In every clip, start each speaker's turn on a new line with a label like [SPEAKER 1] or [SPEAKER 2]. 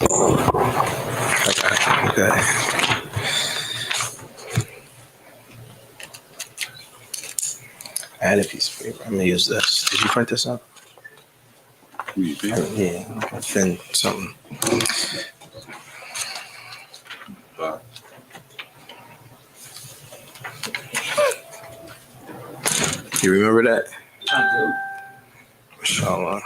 [SPEAKER 1] Okay. I had a piece of paper. I'm gonna use this. Did you print this out? Yeah. Then something. You remember that? I do. Inshallah.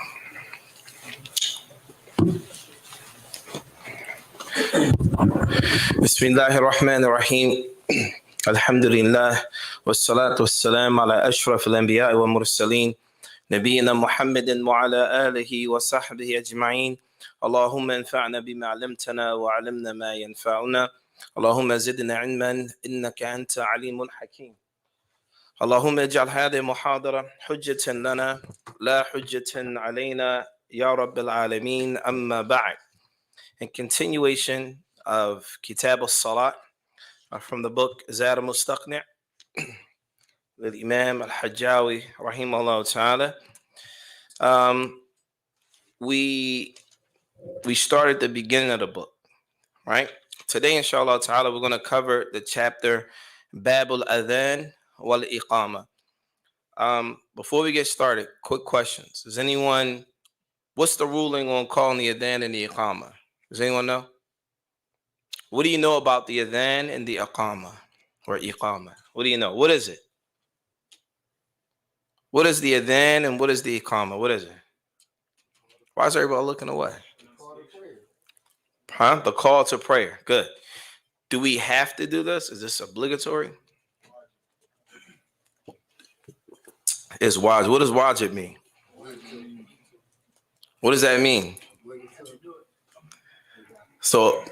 [SPEAKER 1] Bismillahir Rahmanir Rahim. Alhamdulillah. والصلاة والسلام على أشرف الأنبياء والمرسلين نبينا محمد وعلى آله وصحبه أجمعين. اللهم انفعنا بما علمتنا وعلمنا ما ينفعنا. اللهم زدنا علما إنك أنت عليم حكيم. اللهم اجعل هذه المحاضرة حجة لنا لا حجة علينا يا رب العالمين. أما بعد. In continuation of Kitab al-Salat from the book Zaad Al-Mustaq'ni with Imam Al-Hajjawi rahimahullah ta'ala. We started the beginning of the book, right? Today, inshallah ta'ala, we're going to cover the chapter Bab Al-Adhan wal-Iqamah. Before we get started, quick questions. What's the ruling on calling the adhan and the iqamah? Does anyone know? What do you know about the adhan and the iqamah or iqamah? What do you know? What is it? What is the adhan and what is the iqamah? What is it? Why is everybody looking away? The call to prayer. Good. Do we have to do this? Is this obligatory? It's wajib. What does wajib mean? What does that mean? So,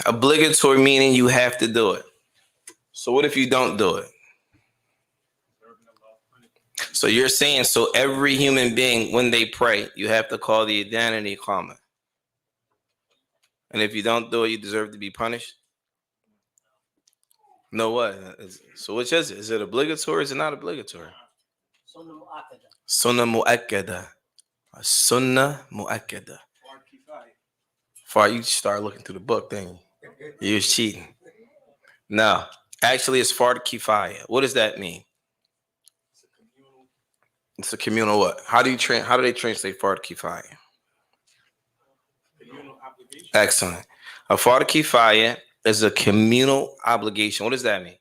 [SPEAKER 1] obligatory meaning you have to do it. So what if you don't do it? So you're saying, so every human being, when they pray, you have to call the adhan and the iqamah. And if you don't do it, you deserve to be punished? No what? So which is it? Is it obligatory or is it not obligatory? Sunnah mu'akkada. Sunnah mu'akkada. Before you start looking through the book, then you was cheating. No, actually it's fard kifaya. What does that mean? It's a communal what? How do they translate fard kifaya? Excellent. A fard kifaya is a communal obligation. What does that mean?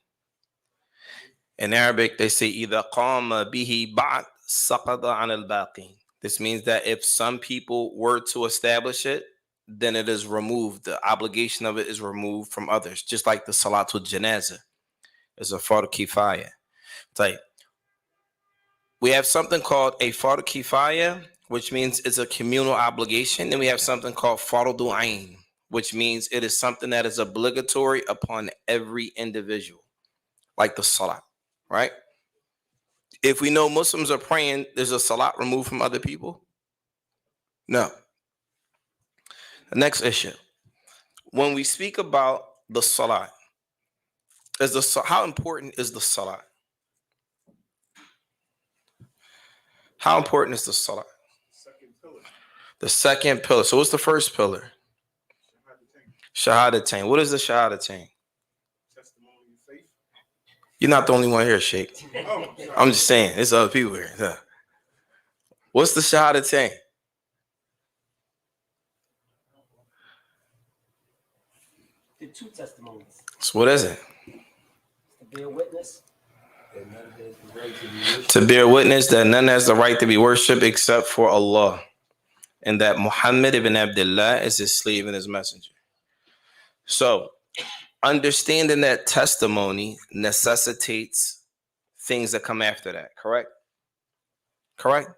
[SPEAKER 1] In Arabic, they say either qama bihi ba'd saqada an al-baqi. This means that if some people were to establish it, then it is removed. The obligation of it is removed from others, just like the Salatul Janazah is a fard kifaya. Like, we have something called a fard kifaya, which means it's a communal obligation. Then we have something called fardu ain, which means it is something that is obligatory upon every individual, like the salat, right? If we know Muslims are praying, there's a salat removed from other people? No. The next issue. When we speak about the salat, how important is the salat? How important is the salat? The second pillar. So what's the first pillar? Shahadatain. What is the shahadatain? Testimony of faith. You're not the only one here, Sheikh. I'm just saying, there's other people here. Yeah. What's the shahadatain?
[SPEAKER 2] The two testimonies.
[SPEAKER 1] So what is it?
[SPEAKER 2] To bear witness.
[SPEAKER 1] To bear witness that none has the right to be worshipped except for Allah, and that Muhammad ibn Abdullah is his slave and his messenger. So, understanding that testimony necessitates things that come after that, correct? Correct?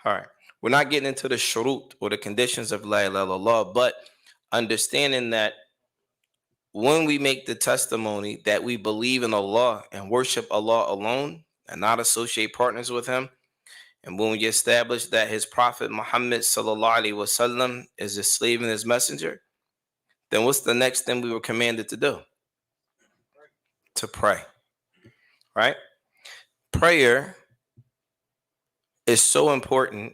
[SPEAKER 1] All right. We're not getting into the shurut or the conditions of la ilaha illallah, but understanding that when we make the testimony that we believe in Allah and worship Allah alone and not associate partners with him, and when we establish that his prophet Muhammad sallallahu alaihi wasallam is his slave and his messenger, then what's the next thing we were commanded to do? To pray, right? Prayer is so important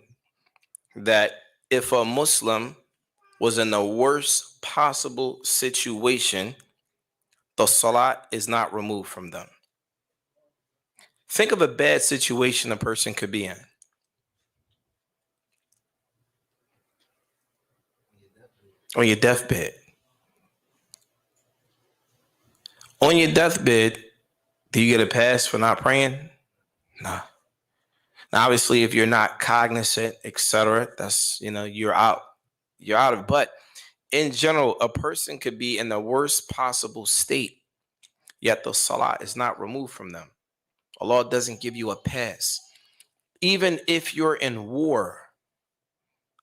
[SPEAKER 1] that if a Muslim was in the worst possible situation, the salat is not removed from them. Think of a bad situation a person could be in. On your deathbed. On your deathbed, do you get a pass for not praying? Nah. Now, obviously, if you're not cognizant, etc., that's, you're out. You're out of. But in general, a person could be in the worst possible state, yet the salah is not removed from them. Allah doesn't give you a pass. Even if you're in war,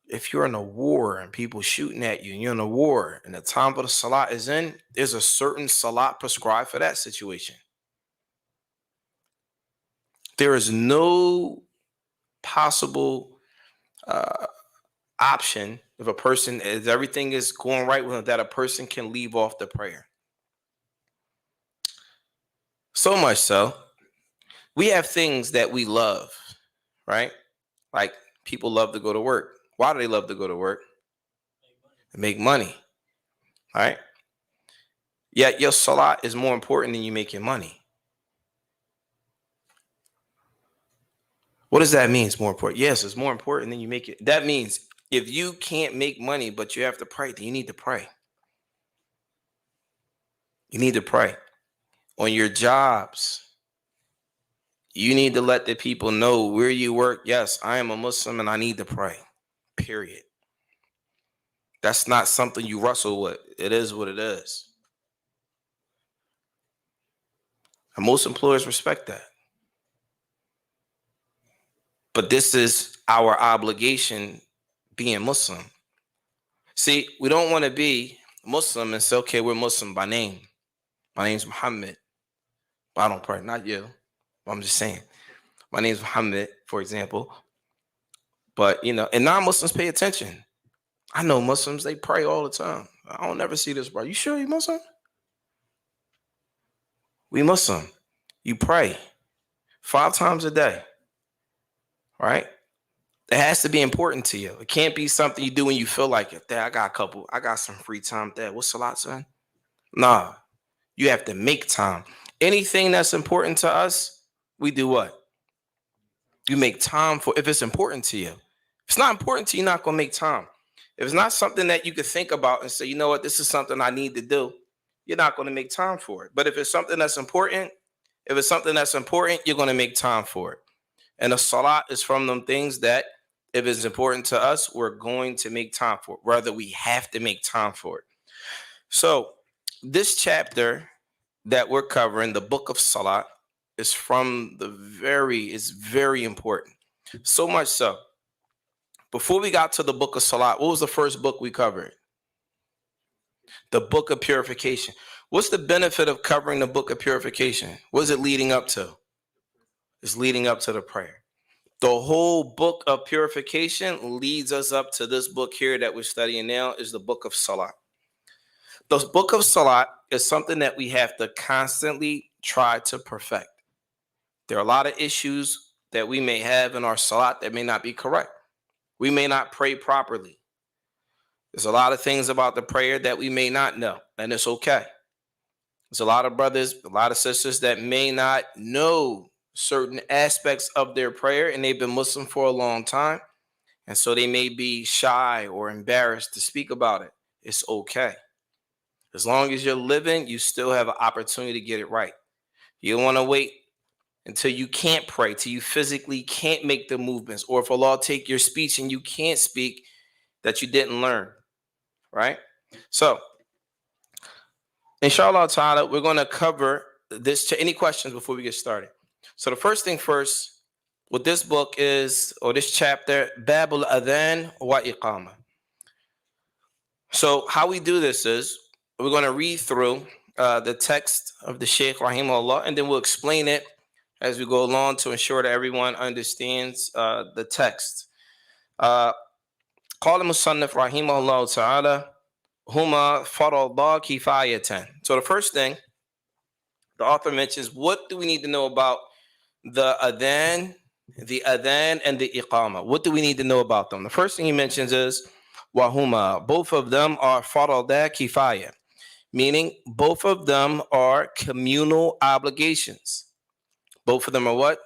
[SPEAKER 1] if you're in a war and people shooting at you and you're in a war and the time for the salah is in, there's a certain salat prescribed for that situation. There is no possible option if a person, if everything is going right with them, that a person can leave off the prayer. So much so, we have things that we love, right? Like people love to go to work. Why do they love to go to work? Make money, right? Yet your salat is more important than you making money. What does that mean? It's more important. Yes, it's more important than you make it. That means if you can't make money, but you have to pray, then you need to pray. You need to pray. On your jobs, you need to let the people know where you work. Yes, I am a Muslim and I need to pray. Period. That's not something you wrestle with. It is what it is. And most employers respect that. But this is our obligation being Muslim. See, we don't want to be Muslim and say, okay, we're Muslim by name. My name's Muhammad. But I don't pray. Not you. I'm just saying. My name's Muhammad, for example. But, and non-Muslims pay attention. I know Muslims, they pray all the time. I don't never see this, bro. You sure you Muslim? We Muslim. You pray 5 times a day, right? It has to be important to you. It can't be something you do when you feel like it. Dad, I got some free time. Dad, what's Salat, son? Nah, you have to make time. Anything that's important to us, we do what? You make time for, if it's important to you. If it's not important to you, you're not going to make time. If it's not something that you could think about and say, you know what, this is something I need to do, you're not going to make time for it. But if it's something that's important, you're going to make time for it. And the salat is from them things that if it's important to us, we're going to make time for it, whether we have to make time for it. So this chapter that we're covering, the book of Salat, is very important. So much so, before we got to the book of Salat, what was the first book we covered? The book of purification. What's the benefit of covering the book of purification? What is it leading up to? It's leading up to the prayer. The whole book of purification leads us up to this book here that we're studying now, is the book of Salat. The book of Salat is something that we have to constantly try to perfect. There are a lot of issues that we may have in our Salat that may not be correct. We may not pray properly. There's a lot of things about the prayer that we may not know, and it's okay. There's a lot of brothers, a lot of sisters that may not know certain aspects of their prayer, and they've been Muslim for a long time, and so they may be shy or embarrassed to speak about it. It's okay. As long as you're living, you still have an opportunity to get it right. You don't want to wait until you can't pray, till you physically can't make the movements, or if Allah take your speech and you can't speak, that you didn't learn, right? So, inshallah ta'ala, we're going to cover this. Any questions before we get started? So the first thing first, what this book is, or this chapter, Bab Al-adhan wa iqamah. So how we do this is, we're going to read through the text of the Shaykh rahimahullah, and then we'll explain it as we go along to ensure that everyone understands the text. قال المصنف رحمه الله تعالى هما فرضا كفاية. So the first thing the author mentions, what do we need to know about the adhan, and the iqamah? What do we need to know about them? The first thing he mentions is Wahuma. Both of them are farada kifaya, meaning both of them are communal obligations. Both of them are what?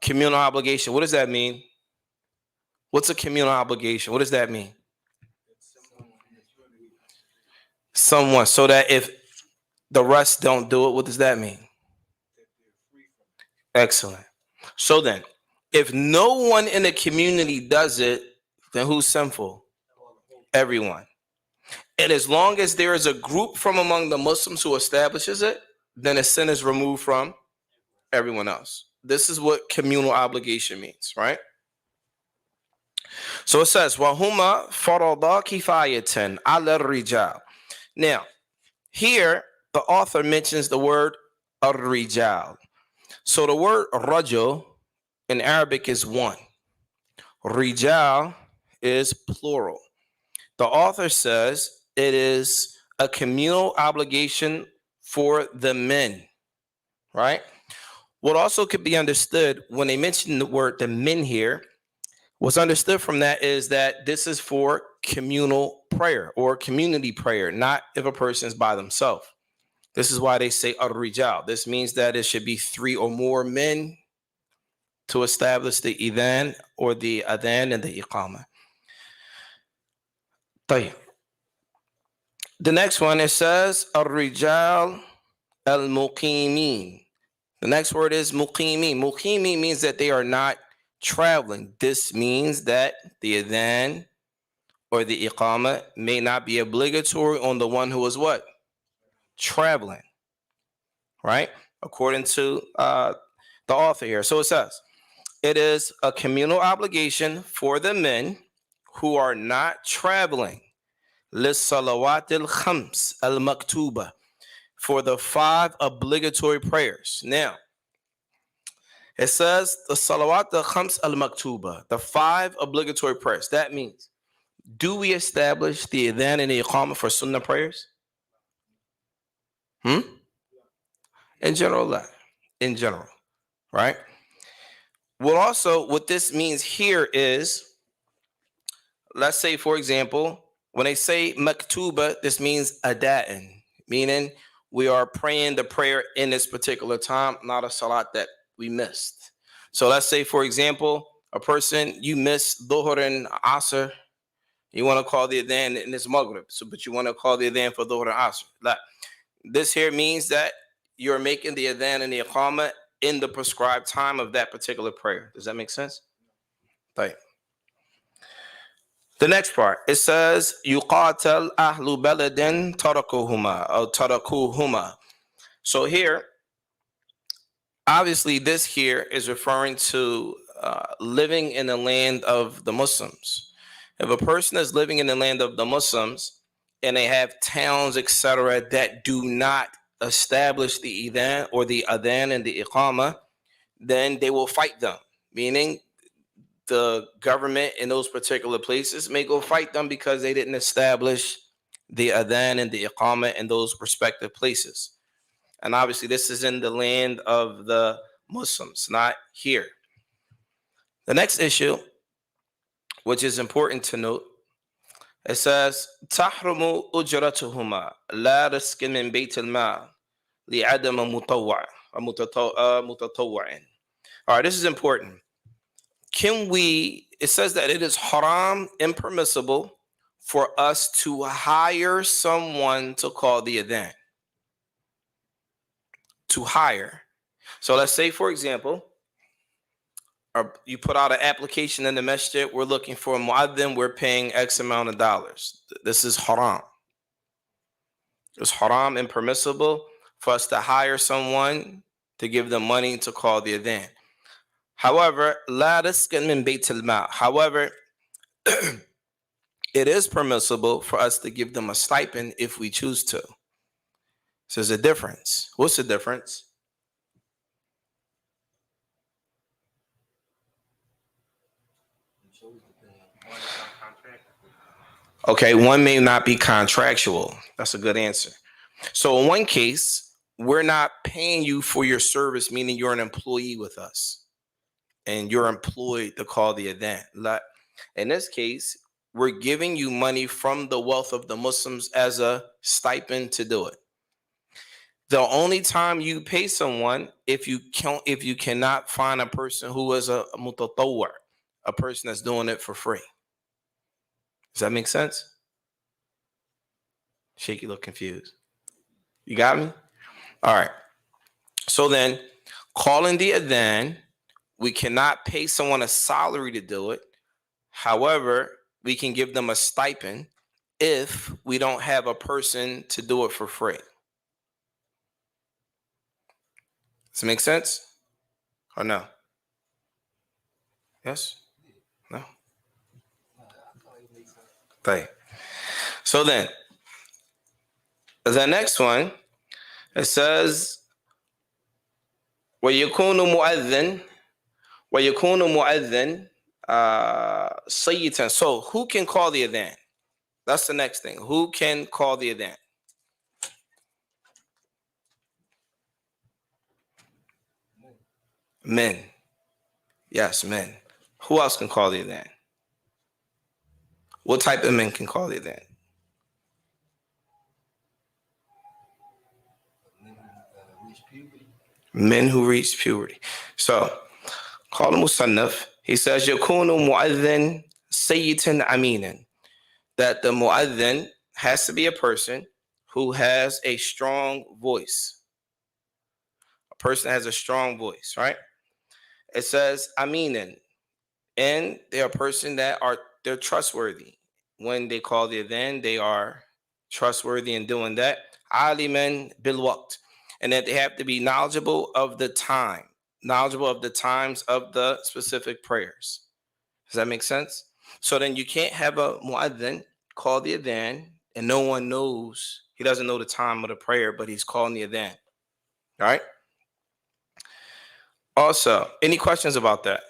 [SPEAKER 1] Communal obligation. What does that mean? What's a communal obligation? What does that mean? Someone, so that if the rest don't do it, what does that mean? Excellent. So then, if no one in the community does it, then who's sinful? Everyone. And as long as there is a group from among the Muslims who establishes it, then a sin is removed from everyone else. This is what communal obligation means, right? So it says, "Wahuma farada kifayatan ala rijal." Now, here the author mentions the word ar-rijal. So the word rajul in Arabic is one. Rijal is plural. The author says it is a communal obligation for the men, right? What also could be understood when they mention the word the men here, what's understood from that is that this is for communal prayer or community prayer, not if a person is by themselves. This is why they say ar-rijal. This means that it should be 3 or more men to establish the idhan or the adhan and the iqamah. طيب. The next one, it says ar-rijal al-muqimin. The next word is muqimin. Muqimin means that they are not traveling. This means that the adhan or the iqamah may not be obligatory on the one who is what? Traveling, right? According to the author here. So it says, it is a communal obligation for the men who are not traveling. للصلوات الخمس المكتوبة, for the 5 obligatory prayers. Now, it says the salawat al-khams al-maktuba, the 5 obligatory prayers. That means, do we establish the adhan and the iqamah for sunnah prayers? In general, in general, right? Well, also, what this means here is, let's say, for example, when they say maktuba, this means ada'in, meaning we are praying the prayer in this particular time, not a salat that we missed. So let's say, for example, a person, you missed dhuhr and asr, you want to call the adhan in this maghrib, but you want to call the adhan for dhuhr and asr. This here means that you're making the adhan and the iqamah in the prescribed time of that particular prayer. Does that make sense? Right. The next part, it says, yuqatal ahlu baladin tarakuhuma or tarakuhuma. So here, obviously, this here is referring to living in the land of the Muslims. If a person is living in the land of the Muslims and they have towns, etc., that do not establish the adhan or the adhan and the iqamah, then they will fight them. Meaning, the government in those particular places may go fight them because they didn't establish the adhan and the iqamah in those respective places. And obviously, this is in the land of the Muslims, not here. The next issue, which is important to note, it says, تحرم أجرتهما لا رزق من بيت المال لعدم متطوع. All right, this is important. It says that it is haram, impermissible, for us to hire someone to call the adhan. To hire. So let's say, for example, you put out an application in the masjid, we're looking for a mu'adhin, we're paying X amount of dollars. This is haram. It's haram, impermissible, for us to hire someone to give them money to call the adhan. However, however, it is permissible for us to give them a stipend if we choose to. So there's a difference. What's the difference? Okay, one may not be contractual. That's a good answer. So in one case, we're not paying you for your service, meaning you're an employee with us and you're employed to call the adhan. In this case, we're giving you money from the wealth of the Muslims as a stipend to do it. The only time you pay someone if you cannot find a person who is a mutatawwar, a person that's doing it for free. Does that make sense? Shaky look confused. You got me? All right. So then, calling the adhan, we cannot pay someone a salary to do it. However, we can give them a stipend if we don't have a person to do it for free. Does it make sense? Or no? Yes? No? Okay. So then, the next one, it says, وَيَكُونُ مُؤَذِّن صَيِّتًا. So who can call the adhan? That's the next thing. Who can call the adhan? Men. Yes, men. Who else can call the adhan? What type of men can call the adhan? Men who reach puberty. So, call Musannaf. He says, يَكُونُ مُؤَذِّن سَيِّتًا أَمِينًا. That the mu'adhin has to be a person who has a strong voice. A person has a strong voice, right? It says aminan, and they're a person they're trustworthy. When they call the adhan, they are trustworthy in doing that. Aliman bil waqt, and that they have to be knowledgeable of the times of the specific prayers. Does that make sense? So then you can't have a mu'adhin call the adhan and no one knows, he doesn't know the time of the prayer, but he's calling the adhan. All right? Also, any questions about that?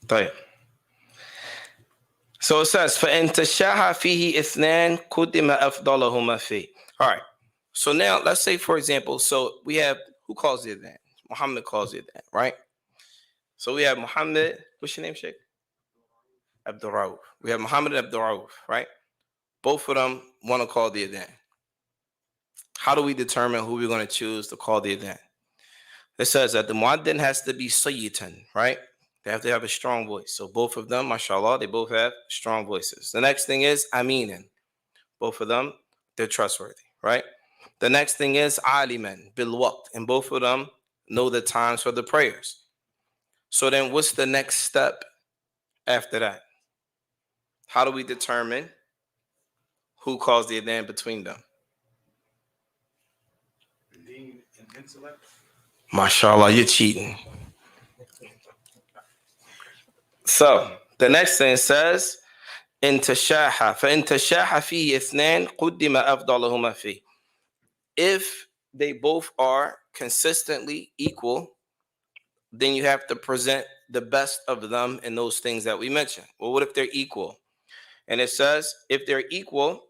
[SPEAKER 1] طيب. So it says, فَإِن تَشَاهَ فِيهِ إِثْنَانِ قُدِّمَ أَفْضَلَهُمَا فِيهِ. All right. So now let's say, for example, so we have, who calls the adhan? Muhammad calls the adhan, right? So we have Muhammad, what's your name, Sheikh? Abdul Rauf. We have Muhammad and Abdul Rauf, right? Both of them want to call the adhan. How do we determine who we're going to choose to call the adhan? It says that the muaddin has to be sayyitan, right? They have to have a strong voice. So both of them, mashallah, they both have strong voices. The next thing is aminan. Both of them, they're trustworthy, right? The next thing is aliman bil waqt, and both of them know the times for the prayers. So then what's the next step after that? How do we determine who calls the adhan between them?
[SPEAKER 3] Deen and intellect.
[SPEAKER 1] Mashallah, you're cheating. So the next thing says, إن تشاح فإن تشاح فيه اثنان قدم أفضلهما فيه. If they both are consistently equal, then you have to present the best of them in those things that we mentioned. Well, what if they're equal? And it says, if they're equal,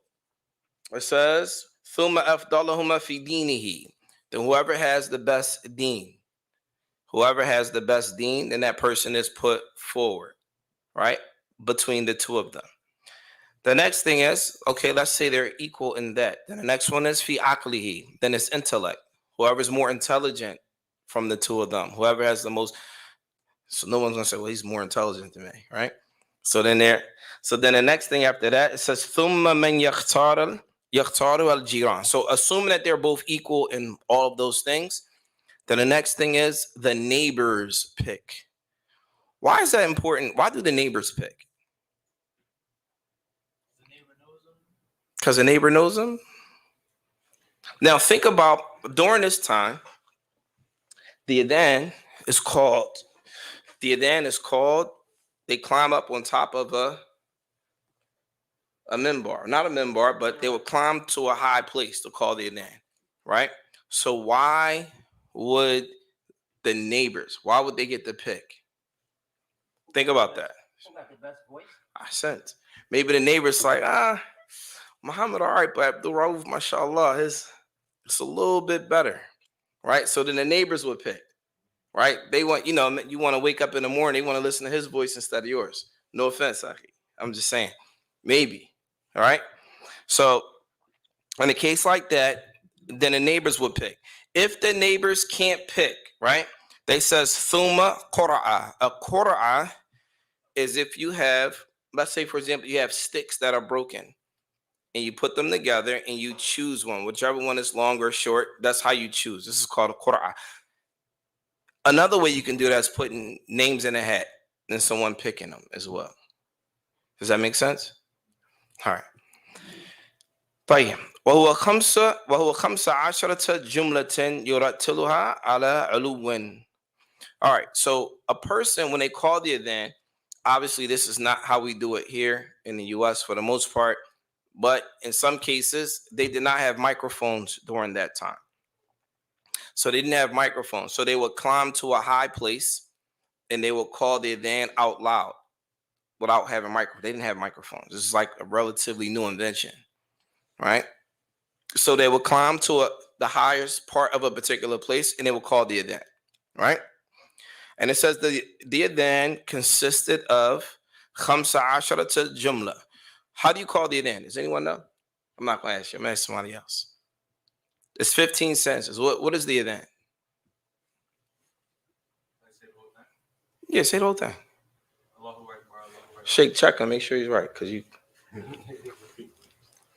[SPEAKER 1] it says, ثم أفضلهما في دينه. Then whoever has the best deen, then that person is put forward, right? Between the two of them. The next thing is, okay, let's say they're equal in that. Then the next one is fi aqlihi. Then it's intellect. Whoever's more intelligent from the two of them, whoever has the most, so no one's gonna say, well, he's more intelligent than me, right? So then the next thing after that, it says thumma man yakhtaru al-jiran. So assuming that they're both equal in all of those things, then the next thing is the neighbors pick. Why is that important? Why do the neighbors pick? Because the neighbor knows them. Now think about during this time, the adhan is called. They climb up on top of a minbar, not a minbar, but they would climb to a high place to call the adhan, right? So why would the neighbors? Why would they get to pick? Think about that.
[SPEAKER 2] Who got the best voice?
[SPEAKER 1] I sense maybe the neighbors like Muhammad, all right, but Abdul Rauf, mashallah, it's a little bit better, right? So then the neighbors would pick, right? They want, you want to wake up in the morning, they want to listen to his voice instead of yours. No offense, Aki. I'm just saying, maybe. All right. So in a case like that, then the neighbors would pick. If the neighbors can't pick, right? They says thumma qura'a. A qura'a is if you have, let's say for example, you have sticks that are broken and you put them together and you choose one, whichever one is long or short. That's how you choose. This is called a qura'a. Another way you can do that is putting names in a hat and someone picking them as well. Does that make sense? All right. طيب وهو 15 جملة يرتلها على علو. All right, so a person, when they call the adhan, obviously this is not how we do it here in the US for the most part, but in some cases they did not have microphones during that time. So they didn't have microphones. So they would climb to a high place and they would call the adhan out loud without having microphones. They didn't have microphones. This is like a relatively new invention, right? So they would climb to the highest part of a particular place and they would call the adhan, right? And it says the adhan consisted of 15 jumla. How do you call the adhan? Does anyone know? I'm not going to ask you. I'm going to ask somebody else. It's 15 sentences. What is the adhan? Yeah, say the whole thing. Shake, check him, make sure he's right. Because you.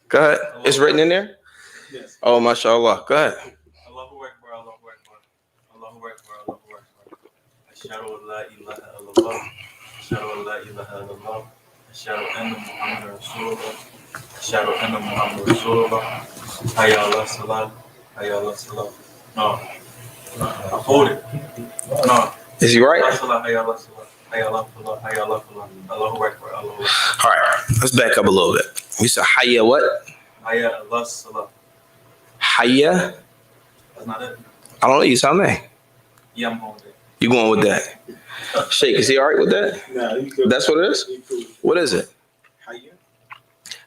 [SPEAKER 1] Go ahead. It's written in there?
[SPEAKER 3] Yes.
[SPEAKER 1] Oh, mashallah. Go ahead.
[SPEAKER 3] Allahu Akbar, Allahu Akbar. Allahu Akbar, Allahu Akbar. Ashhadu an la ilaha illallah. Ashhadu an la ilaha illallah. Ashhadu anna Muhammadan Rasulullah. Ashhadu anna Muhammadan Rasulullah. Hayya ala salat. Hayya ala salat. No. Hold it. No.
[SPEAKER 1] Is he right?
[SPEAKER 3] Hayya ala salat. Hayya ala salat. Hayya ala salat. Allahu Akbar, Allahu Akbar.
[SPEAKER 1] All right. Let's back up a little bit. You said hayya what?
[SPEAKER 3] Hayya ala salat.
[SPEAKER 1] Hayya?
[SPEAKER 3] That's not it.
[SPEAKER 1] I don't know. You sound like.
[SPEAKER 3] Yeah, I'm holding it.
[SPEAKER 1] You going with that? Sheikh, is he all right with that?
[SPEAKER 3] Nah, you cool.
[SPEAKER 1] That's what it is?
[SPEAKER 3] You cool.
[SPEAKER 1] What is it?
[SPEAKER 3] Hayya.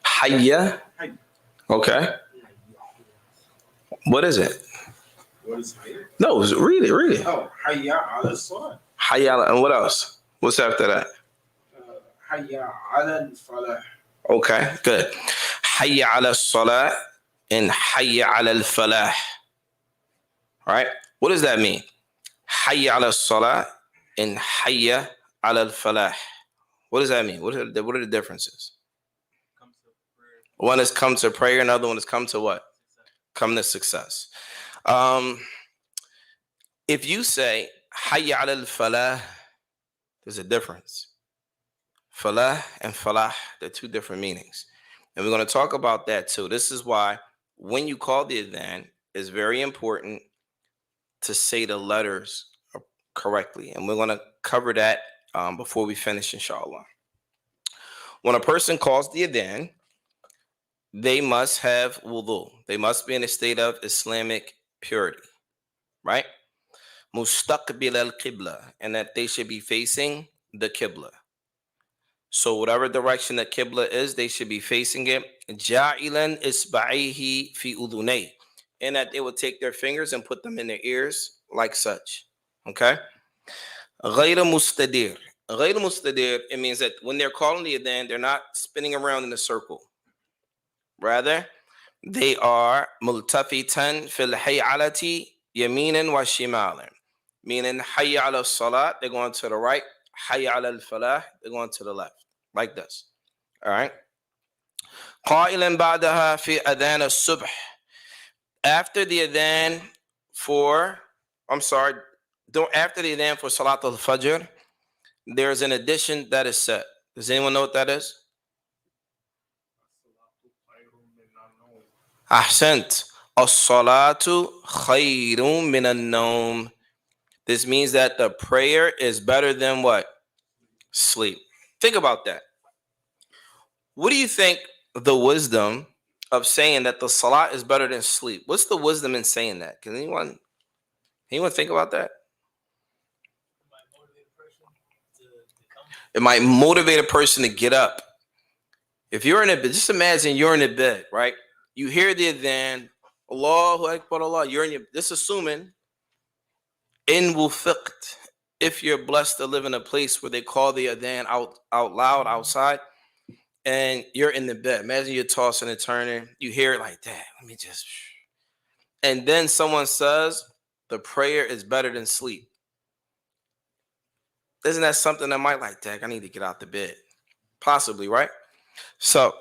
[SPEAKER 1] Hayya?
[SPEAKER 3] Hayya.
[SPEAKER 1] Okay. What is it?
[SPEAKER 3] What is hayya?
[SPEAKER 1] No, read it.
[SPEAKER 3] Oh, hayya ala salat.
[SPEAKER 1] Hayya, and what else? What's after that?
[SPEAKER 3] Hayya ala falah.
[SPEAKER 1] Okay, good. Hayya ala salat and hayya ala al-falah. All right. What does that mean? Hayya ala salat and hayya ala al-falah. What does that mean? What are the differences? One is come to prayer, another one is come to what? Come to success. If you say hayya ala al-falah, there's a difference. Falah and falah, they're two different meanings. And we're going to talk about that too. This is why when you call the adhan, it's very important to say the letters correctly. And we're going to cover that before we finish, inshallah. When a person calls the adhan, they must have wudu. They must be in a state of Islamic purity, right? Mustaqbil al-qibla, and that they should be facing the qibla. So whatever direction the qibla is, they should be facing it. Ja'ilan isba'ihi fi udunay, and that they will take their fingers and put them in their ears like such. Okay? Ghayr mustadir. Ghayr mustadir, it means that when they're calling the adhan, they're not spinning around in a circle. Rather, they are multafitan fil hay'alati yaminan wa shimalan. Meaning hayya ala salat, they're going to the right. Hayya ala al-falah, they're going to the left. Like this. All right. قائلا بعدها في أذان الصبح. After the adhan for, after the adhan for Salat al-Fajr, there's an addition that is said. Does anyone know what that is? Ahsant. As-salatu khayrun min an-nawm. This means that the prayer is better than what? Sleep. Think about that. What do you think the wisdom of saying that the salat is better than sleep? What's the wisdom in saying that? Can anyone think about that? It might motivate a person to get up. If you're in a bed, just imagine you're in a bed, right? You hear the adhan, Allahu Akbar Allah, you're in your, just assuming In wufiqt, if you're blessed to live in a place where they call the adhan out loud outside, and you're in the bed. Imagine you're tossing and turning. You hear it like that. Let me just. And then someone says the prayer is better than sleep. Isn't that something that might like, Dad, I need to get out the bed? Possibly, right? So,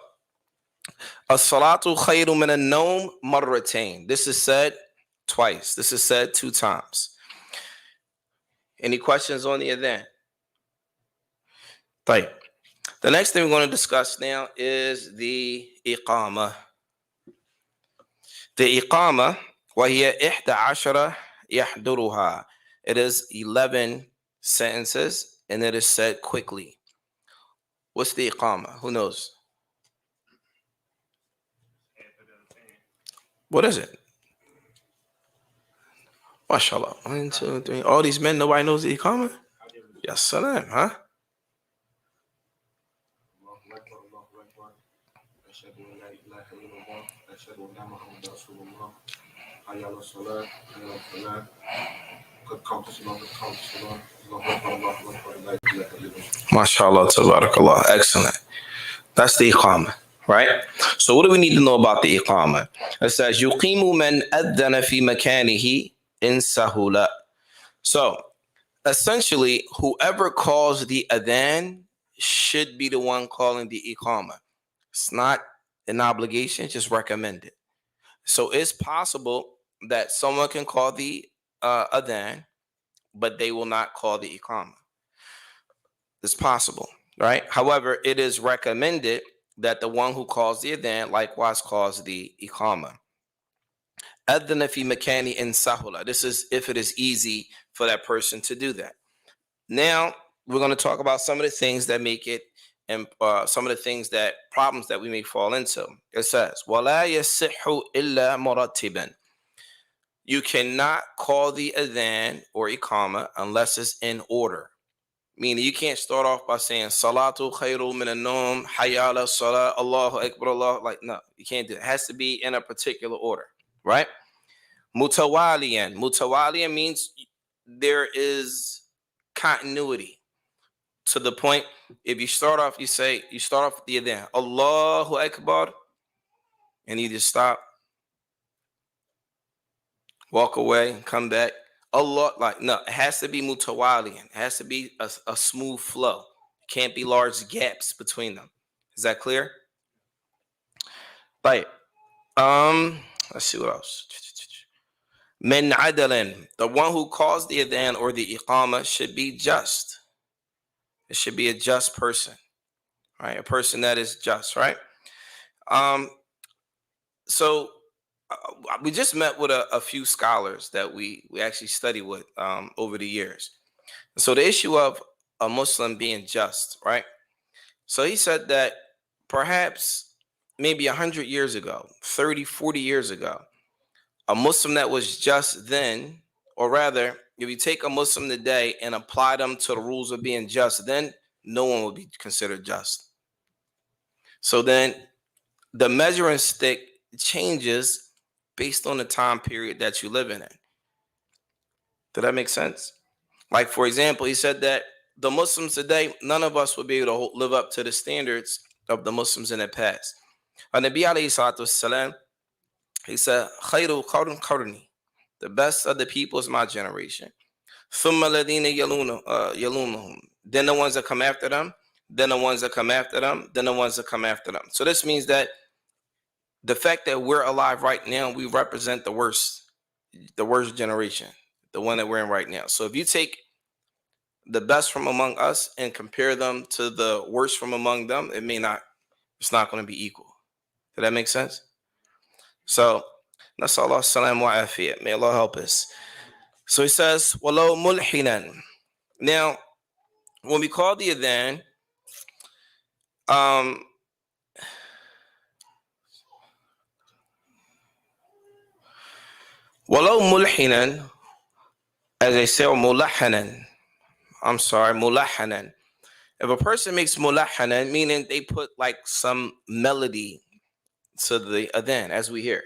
[SPEAKER 1] as-salatu khayru min an-nawm marratain. This is said twice. This is said 2 times. Any questions on the adhan? Right. The next thing we're going to discuss now is the iqamah. The iqamah, وهي 11 يحضرها. It is 11 sentences, and it is said quickly. What's the iqamah? Who knows? What is it? MashaAllah. 1, 2, 3. All these men, nobody knows the iqamah? Yes, salam, huh? MashaAllah, tabarakallah. Excellent. That's the iqamah, right? So what do we need to know about the iqamah? It says, يُقِيمُ مَنْ أَذَّنَ فِي مَكَانِهِ إِنْ سَهُلَ. So essentially, whoever calls the adhan should be the one calling the iqamah. It's not an obligation, just recommended. So it's possible that someone can call the adhan, but they will not call the iqamah. It's possible, right? However, it is recommended that the one who calls the adhan likewise calls the iqamah. Adhana fi makani in sahula. This is if it is easy for that person to do that. Now, we're going to talk about some of the things that make it, and some of the things that, problems that we may fall into. It says, وَلَا يَصِحُّ إِلَّا مُرَتِّبًا. You cannot call the adhan or iqamah unless it's in order. Meaning you can't start off by saying Salatu khayru min an-nawm, hayya ala salah, Allahu akbar, Allah. Like, no, you can't do it. It has to be in a particular order, right? Mutawaliyan. Mutawaliyan means there is continuity. To the point, if you start off, you start off with the adhan, Allahu akbar, and you just stop, walk away, come back. Allah, like, no, it has to be mutawaliyan. It has to be a smooth flow. It can't be large gaps between them. Is that clear? Right. Let's see what else. Min adalin. The one who calls the adhan or the iqamah should be just. It should be a just person. Right? A person that is just, right? So we just met with a few scholars that we actually studied with over the years. So the issue of a Muslim being just, right? So he said that perhaps maybe 100 years ago, 30, 40 years ago, a Muslim that was just then, or rather, if you take a Muslim today and apply them to the rules of being just, then no one will be considered just. So then the measuring stick changes based on the time period that you live in. Did that make sense? Like, for example, he said that the Muslims today, none of us will be able to live up to the standards of the Muslims in the past. Nabi alayhi salatu wasalam, he said, khayru qarn qarni. The best of the people is my generation. Thumma ladina yalunahum. Then the ones that come after them, then the ones that come after them, then the ones that come after them. So this means that the fact that we're alive right now, we represent the worst generation, the one that we're in right now. So if you take the best from among us and compare them to the worst from among them, it's not going to be equal. Did that make sense? So, nasallahu salam wa afiyat. May Allah help us. So he says, walau mulhinan. Now, when we call the adhan, walau mulhinan, as they say, mulahanan. I'm sorry, mulahanan. If a person makes mulahanan, meaning they put like some melody to the adhan, as we hear,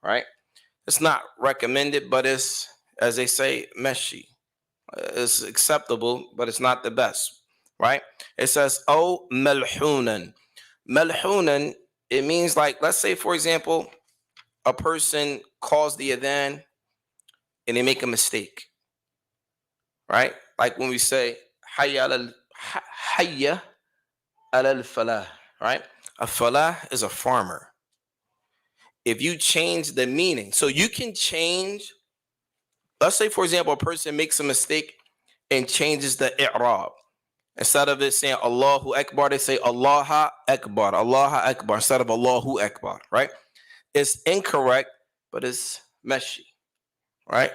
[SPEAKER 1] right? It's not recommended, but it's, as they say, meshi. It's acceptable, but it's not the best, right? It says, oh, malhunan. Malhunan, it means like, let's say, for example, a person calls the adhan and they make a mistake, right? Like when we say, hayya al falah, right? A falah is a farmer. If you change the meaning, so you can change, let's say, for example, a person makes a mistake and changes the i'rab. Instead of it saying Allahu Akbar, they say Allah Akbar, Allah Akbar, instead of Allahu Akbar, right? It's incorrect, but it's meshi, right?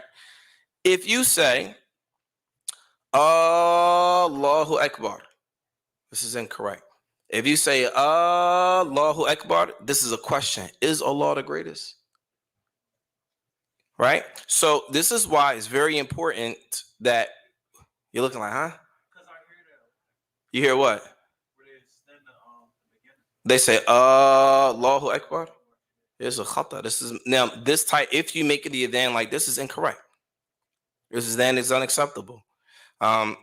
[SPEAKER 1] If you say Allahu Akbar, this is incorrect. If you say Allahu Akbar, this is a question. Is Allah the greatest? Right? So this is why it's very important that you're looking like, huh?
[SPEAKER 3] Because I hear that.
[SPEAKER 1] You hear what?
[SPEAKER 3] Where they extend the beginning.
[SPEAKER 1] They say Allahu Akbar. It's a khata. This is now this type. If you make it the adhan like this, is incorrect. This adhan is unacceptable.
[SPEAKER 3] Not here.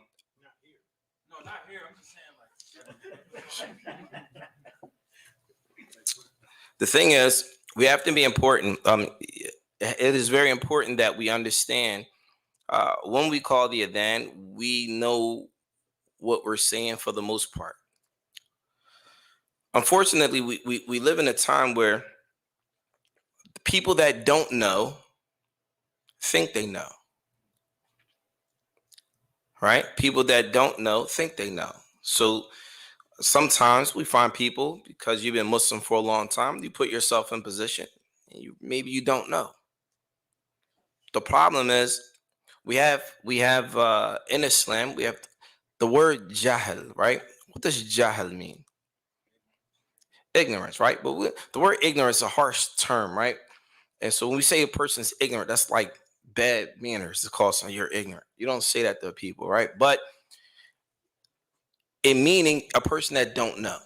[SPEAKER 3] No, not here. I'm just saying like.
[SPEAKER 1] The thing is, we have to be important. It is very important that we understand when we call the adhan, we know what we're saying for the most part. Unfortunately, we live in a time where people that don't know think they know. Right? People that don't know think they know. So sometimes we find people, because you've been Muslim for a long time, you put yourself in position and maybe you don't know. The problem is we have in Islam, we have the word jahil, right? What does jahil mean? Ignorance, right? But the word ignorance is a harsh term, right? And so when we say a person's ignorant, that's like bad manners to call someone you're ignorant. You don't say that to people, right? But in meaning a person that don't know,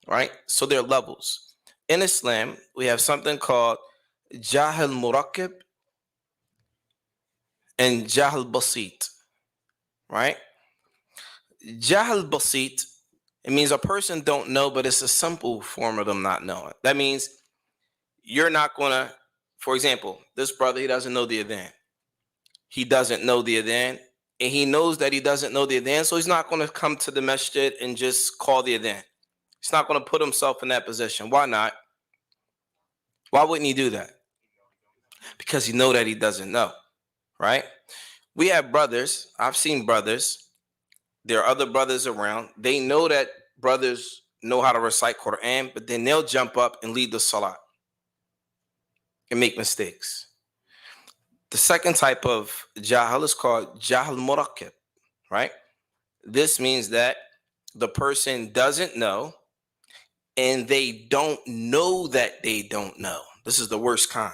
[SPEAKER 1] right? So there are levels. In Islam, we have something called jahil murakkib and jahil basit, right? Jahil basit, it means a person don't know, but it's a simple form of them not knowing. That means you're not gonna, for example, this brother, he doesn't know the adhan. He doesn't know the adhan, and he knows that he doesn't know the adhan, so he's not gonna come to the masjid and just call the adhan. He's not gonna put himself in that position. Why not? Why wouldn't he do that? Because he know that he doesn't know, right? We have brothers, I've seen brothers, there are other brothers around, they know that brothers know how to recite Quran, but then they'll jump up and lead the salat and make mistakes. The second type of jahil is called jahil murakkib, right? This means that the person doesn't know and they don't know that they don't know. This is the worst kind.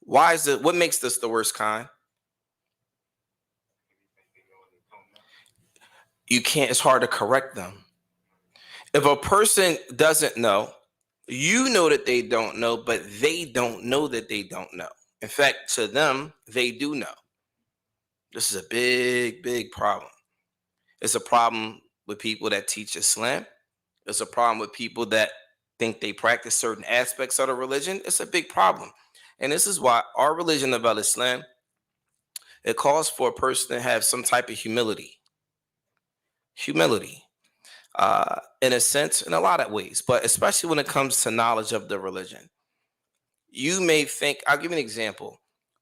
[SPEAKER 1] Why is it? What makes this the worst kind? You can't, it's hard to correct them. If a person doesn't know, you know that they don't know, but they don't know that they don't know. In fact, to them, they do know. This is a big, big problem. It's a problem with people that teach Islam. It's a problem with people that think they practice certain aspects of the religion. It's a big problem. And this is why our religion of Islam, it calls for a person to have some type of humility. Humility, in a sense, in a lot of ways, but especially when it comes to knowledge of the religion. You may think, I'll give you an example.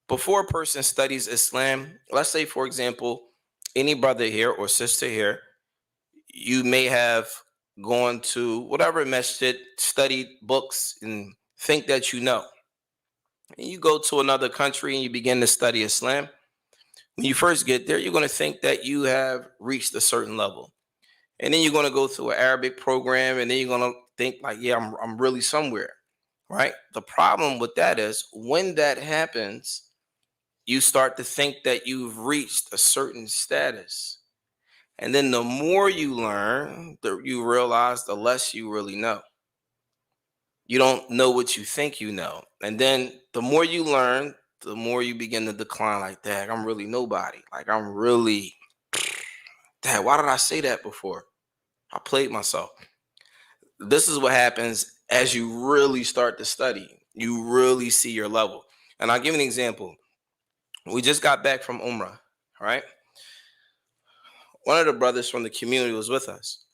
[SPEAKER 1] Before a person studies Islam, let's say, for example, any brother here or sister here, you may have gone to whatever masjid, studied books, and think that you know. And you go to another country and you begin to study Islam. When you first get there, you're going to think that you have reached a certain level. And then you're going to go through an Arabic program, and then you're going to think like, yeah, I'm really somewhere, right? The problem with that is when that happens, you start to think that you've reached a certain status. And then the more you learn, you realize the less you really know. You don't know what you think you know. And then the more you learn, the more you begin to decline, like, dang, I'm really nobody. Like, I'm really, dang, why did I say that before? I played myself. This is what happens as you really start to study. You really see your level. And I'll give you an example. We just got back from Umrah, right? One of the brothers from the community was with us.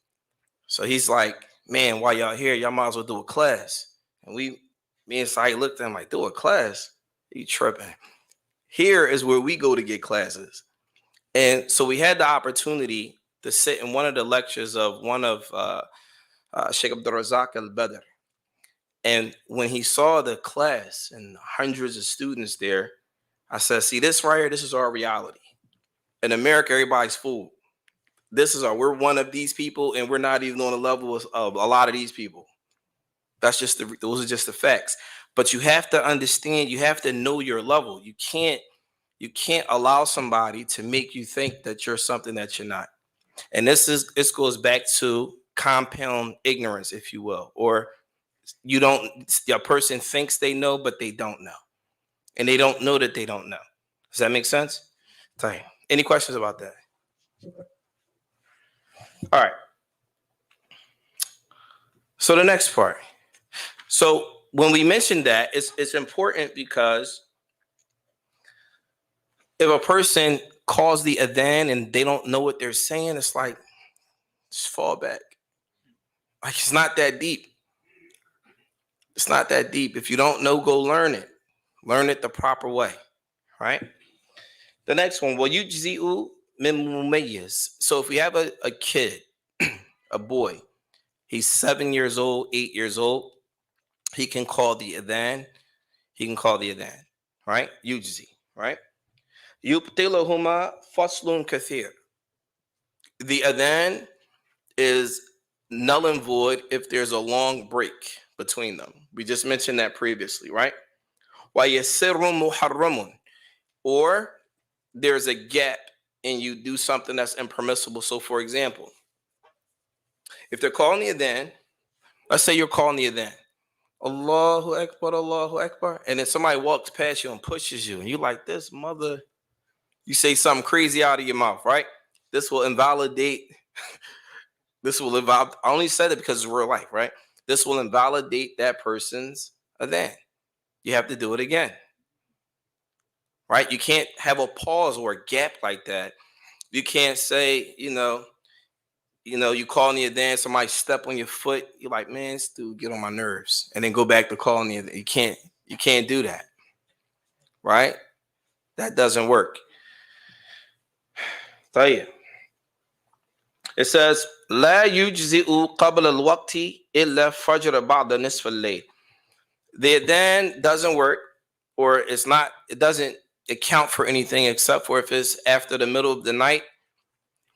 [SPEAKER 1] So he's like, man, while y'all here, y'all might as well do a class. And me and Saeed looked at him like, do a class? You tripping. Here is where we go to get classes. And so we had the opportunity to sit in one of the lectures of one of Sheikh Abdul Razak al-Badr. And when he saw the class and hundreds of students there, I said, see this right here, this is our reality. In America, everybody's fooled. We're one of these people, and we're not even on the level of a lot of these people. Those are just the facts. But you have to understand, you have to know your level. You can't allow somebody to make you think that you're something that you're not. And this goes back to compound ignorance, if you will, or a person thinks they know, but they don't know. And they don't know that they don't know. Does that make sense? Any questions about that? All right. So the next part. So when we mention that, it's important because if a person calls the adhan and they don't know what they're saying, it's like, just fall back. Like, it's not that deep. It's not that deep. If you don't know, go learn it. Learn it the proper way, right? The next one, وَيُجْزِئُ مِن مُمَيِّزٍ. So if we have a kid, a boy, he's 7 years old, 8 years old, he can call the adhan. Right? Yujzi, right? يُبْطِلُهُمَا فَصْلٌ كَثِيرٌ. The adhan is null and void if there's a long break between them. We just mentioned that previously, right? وَيَسِرٌ مُحَرَّمٌ. Or there's a gap and you do something that's impermissible. So, for example, if they're calling the adhan, let's say you're calling the adhan, Allahu Akbar, and then somebody walks past you and pushes you, and you're like, this mother, you say something crazy out of your mouth, right? This will invalidate, I only said it because it's real life, right? This will invalidate that person's adhan. You have to do it again. Right? You can't have a pause or a gap like that. You can't say, you call the adhan, somebody step on your foot. You're like, man, this dude get on my nerves. And then go back to calling the adhan. You can't do that. Right? That doesn't work. Tell you. It says, لا يجزئ قبل الوقت إلا فجر بعد نصف الليل. The adhan doesn't work, or it doesn't account for anything except for if it's after the middle of the night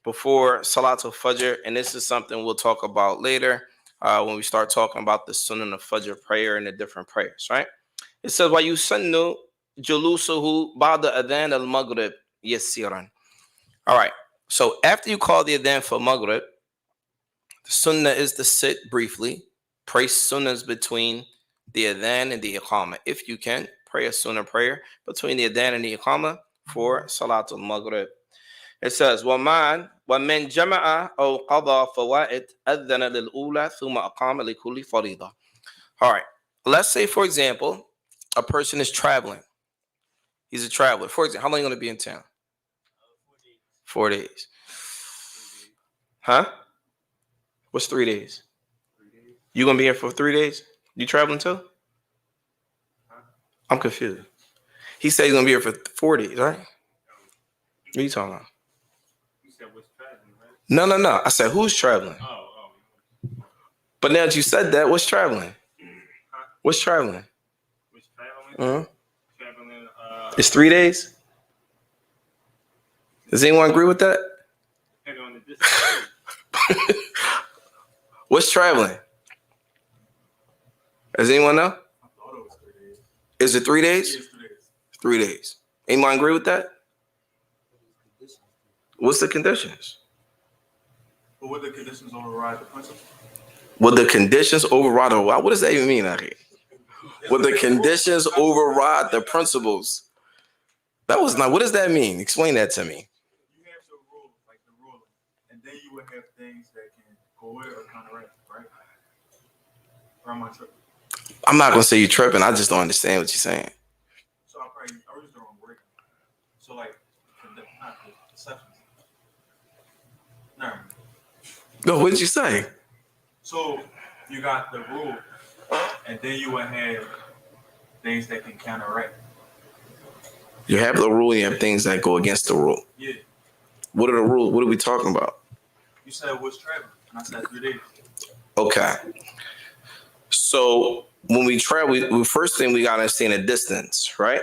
[SPEAKER 1] before Salat al-Fajr. And this is something we'll talk about later when we start talking about the Sunnah of Fajr prayer and the different prayers, right? It says, وَيُسَنُّ جُلُوسُهُ بَعْدَ أَذَانَ الْمَغْرِبِ يَسِيرًا. All right, so after you call the adhan for Maghrib, the Sunnah is to sit briefly, pray Sunnahs between the adhan and the iqamah. If you can, pray a Sunnah prayer between the adhan and the iqamah for Salat al-Maghrib. It says, وَمَنْ جَمَعَ أَوْ قَضَى فَوَائِدْ أَذَّنَ لِلْأُولَى ثُمَّ أَقَامَ لِكُلِّ فَرِيضَةٍ. All right, let's say, for example, a person is traveling. He's a traveler. For example, how long are you going to be in town? 4 days. Huh? What's 3 days? You going to be here for 3 days? You traveling too? I'm confused. He said he's going to be here for 4 days, right? What are you talking about?
[SPEAKER 3] You said what's traveling, right?
[SPEAKER 1] No. I said, who's traveling?
[SPEAKER 3] Oh.
[SPEAKER 1] But now that you said that, what's traveling? What's traveling?
[SPEAKER 3] What's traveling?
[SPEAKER 1] Uh-huh.
[SPEAKER 3] Traveling.
[SPEAKER 1] It's 3 days? Does anyone agree with that?
[SPEAKER 3] Depending on the distance.
[SPEAKER 1] What's traveling? Does anyone know?
[SPEAKER 3] I thought it was 3 days.
[SPEAKER 1] Is it 3 days?
[SPEAKER 3] Yes, 3 days.
[SPEAKER 1] 3 days. Anyone agree with that? What's the conditions?
[SPEAKER 3] But would the conditions override the principle?
[SPEAKER 1] Would the conditions override the what does that even mean out here? Would the conditions override the principles? That was not. What does that mean? Explain that to me.
[SPEAKER 3] You have your rule, like the ruler, and then you would have things that can go with or counteract, right? Or am I tripping?
[SPEAKER 1] I'm not gonna say you're tripping. I just don't understand what you're saying.
[SPEAKER 3] So I used the wrong word. So like, not the deceptions. No.
[SPEAKER 1] No, what did you say?
[SPEAKER 3] So you got the rule, and then you would have things that can counteract.
[SPEAKER 1] You have the rule. You have things that go against the rule.
[SPEAKER 3] Yeah.
[SPEAKER 1] What are the rules? What are we talking about?
[SPEAKER 3] You said what's traveling, and I said 3 days.
[SPEAKER 1] Okay. So when we travel, we first thing we gotta understand the distance, right?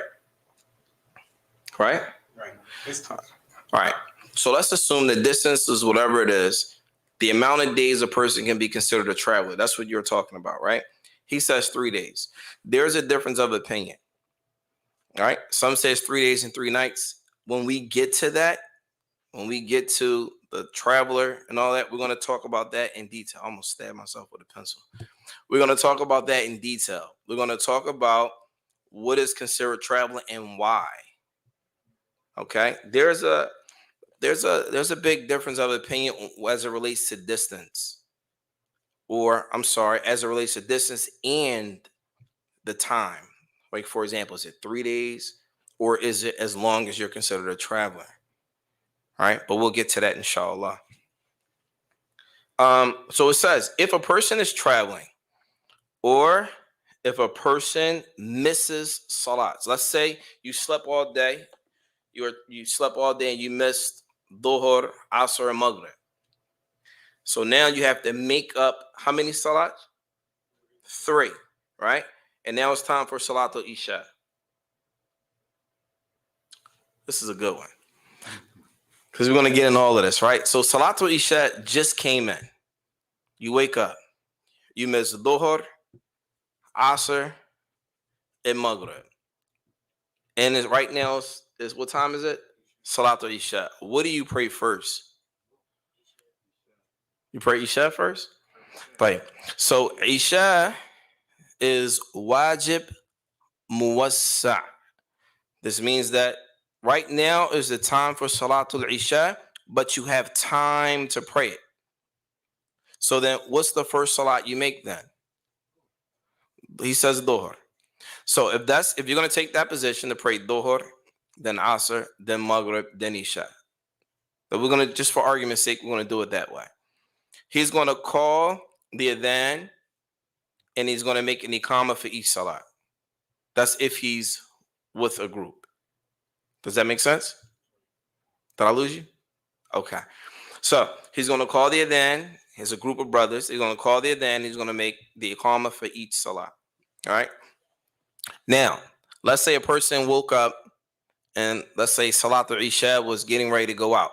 [SPEAKER 1] Right.
[SPEAKER 3] Right.
[SPEAKER 1] All right. So let's assume the distance is whatever it is. The amount of days a person can be considered a traveler. That's what you're talking about, right? He says 3 days. There's a difference of opinion. All right. Some says 3 days and 3 nights. When we get to that, when we get to the traveler and all that, we're going to talk about that in detail. I almost stabbed myself with a pencil. We're going to talk about that in detail. We're going to talk about what is considered traveling and why. Okay. There's a big difference of opinion as it relates to distance, or I'm sorry, as it relates to distance and the time. Like, for example, is it 3 days or is it as long as you're considered a traveler? All right, but we'll get to that inshallah. So it says if a person is traveling or if a person misses salats, let's say you slept all day, you slept all day and you missed Dhuhr, Asr, and Maghrib. So now you have to make up how many salats? 3, right? And now it's time for Salatul Isha. This is a good one because we're going to get in all of this, right? So Salatul Isha just came in. You wake up. You miss Dhuhr, Asr, and Maghrib. And right now is what time is it? Salatul Isha. What do you pray first? You pray Isha first? Right. So Isha is wajib muwassa. This means that right now is the time for Salatul Isha, but you have time to pray it. So then what's the first salat you make then? He says Dhuhr. So if you're going to take that position to pray Dhuhr, then Asr, then Maghrib, then Isha. But we're going to, just for argument's sake, we're going to do it that way. He's going to call the adhan and he's going to make an iqamah for each salat. That's if he's with a group. Does that make sense? Did I lose you? Okay. So he's going to call the adhan. He's a group of brothers. He's going to call the adhan. He's going to make the iqamah for each salat. All right. Now, let's say a person woke up and let's say Salatul Isha was getting ready to go out.